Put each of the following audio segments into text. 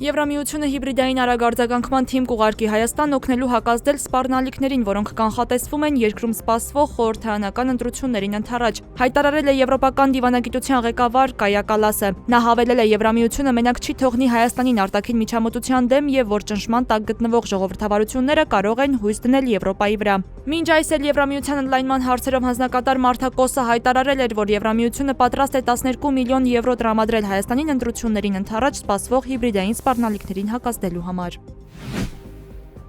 Եվրամիությունը հիբրիդային արագարձագանքման թիմ կուղարկի Հայաստան օգնելու հակազդել սպառնալիքներին, որոնք կանխատեսվում են երկրում սպասվող խորհրդարանական ընտրություններին ընդառաջ, հայտարարել է Եվրոպական դիվանագիտության ղեկավար Կայա Կալասը։ Նա հավելել է, Եվրամիությունը մենակ չի թողնի Հայաստանին արտաքին միջամտության դեմ եւ որ ճնշման տակ գտնվող ժողովրդավարությունները կարող են հույս դնել Եվրոպայի վրա։ Մինչ այս էլ Եվրամիության ընդլայնման հարցերով հանձնակատար Մարթա Կոսը հայտարարել էր, որ Եվրամիությունը պատրաստ է 12 միլիոն եվրո տրամադրել Հայաստանին ընտրություններին ընդառաջ սպասվող հիբրիդային սպառնալիքներին հակազդելու համար։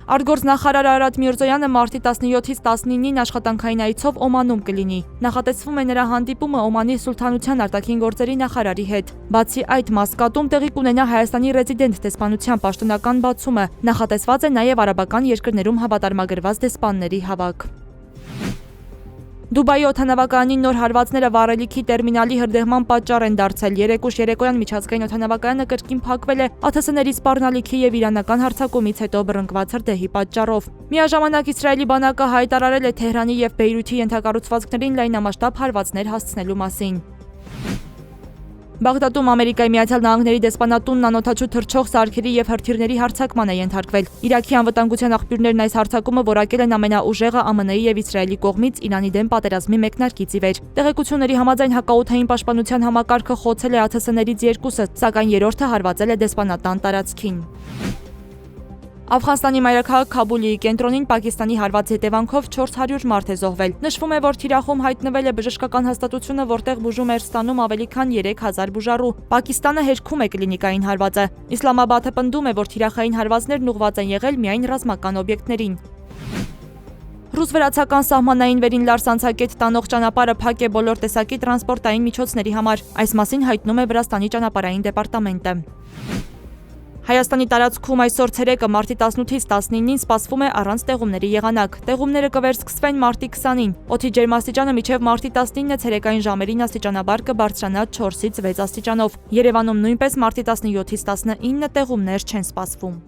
Արտգործնախարար Արարատ Միրզոյանը մարտի 17-ից 19-ին աշխատանքային այցով Օմանում կլինի։ Նախատեսվում է նրա հանդիպումը Օմանի Սուլթանության արտաքին գործերի նախարարի հետ։ Բացի այդ, Մասկատում տեղի կունենա Հայաստանի ռեզիդենտ դեսպանության պաշտոնական բացումը։ Նախատեսված է նաև արաբական երկրներում հավատարմագրված դեսպանների հավաք։ Դուբայի օդանավակայանի նոր հարվածները վառելիքի տերմինալի հրդեհման պատճառ են դարձել։ Երեկուշ երեկոյան միջազգային օդանավակայանը կրկին փակվել է ԱԹՍ-ների սպառնալիքի եւ իրանական հարձակումից հետո բռնկված հրդեհի պատճառով։ Միաժամանակ Իսրայելի բանակը հայտարարել է Թեհրանի եւ Բեյրութի ենթակառուցվածքներին լայնամասշտաբ հարվածներ հասցնելու մասին։ Բաղդադում Ամերիկայի Միացյալ Նահանգների դեսպանատունն անօդաչու թռչող սարքերի եւ հրթիռների հարձակման է ենթարկվել։ Իրաքի անվտանգության աղբյուրներն այս հարձակումը որակել են ամենաուժեղը ԱՄՆ-ի եւ Իսրայելի կողմից Իրանի դեմ պատերազմի մեկնարկից ի վեր։ Տեղեկությունների համաձայն հակաօդային պաշտպանության համակարգը խոցել է ԱԹՍ-ներից երկուսը, սակայն երրորդը հարվածել է դեսպանատան տարածքին։ Աֆղանստանի մայրաքաղաք Քաբուլի կենտրոնին Պակիստանի հարվածի հետևանքով 400 մարդ է զոհվել։ Նշվում է, որ թիրախում հայտնվել է բժշկական հաստատությունը, որտեղ բուժում էր ստանում ավելի քան 3000 բուժառու։ Պակիստանը հերքում է կլինիկային հարվածը։ Իսլամաբադը պնդում է, որ թիրախային հարվածներն ուղղված են եղել միայն ռազմական օբյեկտներին։ Ռուս-վրացական սահմանային վերին Լարս անցակետ տանող ճանապարհը փակ է բոլոր տեսակի տրանսպորտային միջոցների համար։ Այս մասին հայտնում է Վրաստանի ճանապարհային դեպարտամենտը։ Հայաստանի տարածքում այսօր ցերեկը մարտի 18-ից 19-ին սպասվում է առանց տեղումների եղանակ։ Տեղումները կվերսկսվեն մարտի 20-ին։ Օդի ջերմաստիճանը մինչև մարտի 19-ը ցերեկային ժամերին աստիճանաբար կբարձրանա 4-ից 6 աստիճանով։ Երևանում նույնպես մարտի 17-ից 19 տեղումներ չեն սպասվում։